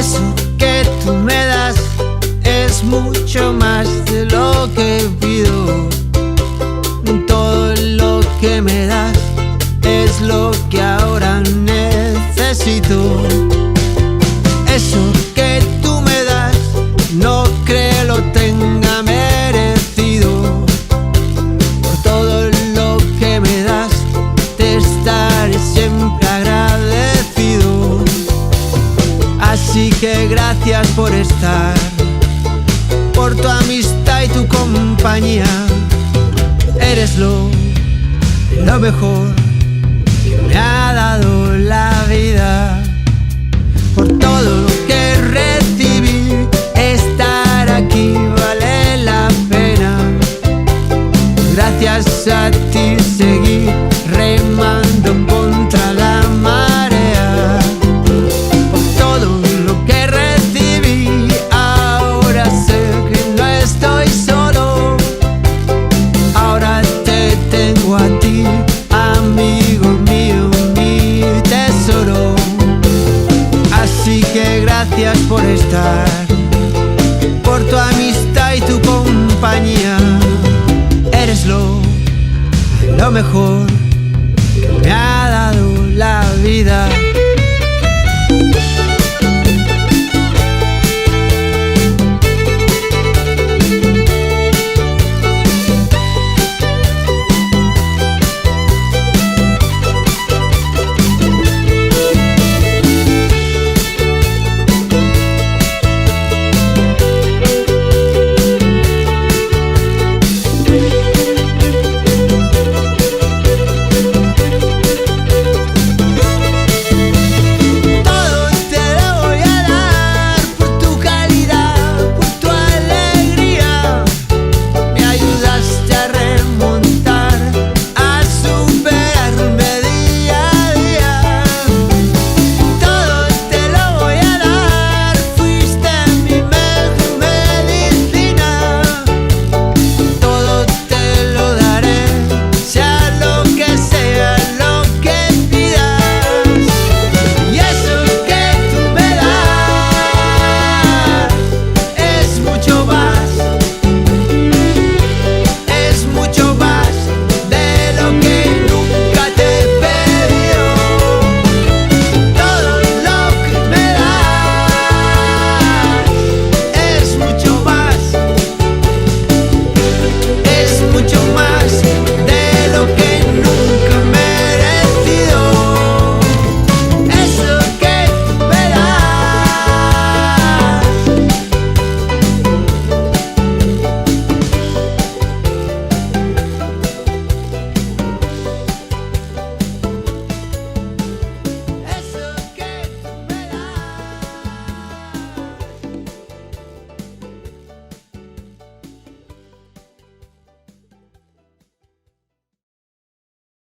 Eso que tú me das es mucho más de lo que pido. Todo lo que me das es lo que ahora necesito. Eso que tú me das no creo lo tenga merecido. Por todo lo que me das te estaré siempre agradecido. Así que gracias por estar, por tu amistad y tu compañía. Eres lo mejor que me ha dado la vida. Por todo lo que recibí, estar aquí vale la pena. Gracias a ti seguí remando contra la marea. Por todo lo que recibí, ahora sé que no estoy solo. Ahora te tengo a ti, amigo mío, mi tesoro. Así que gracias por estar, por tu amistad y tu compañía. Eres lo mejor que me ha dado la vida.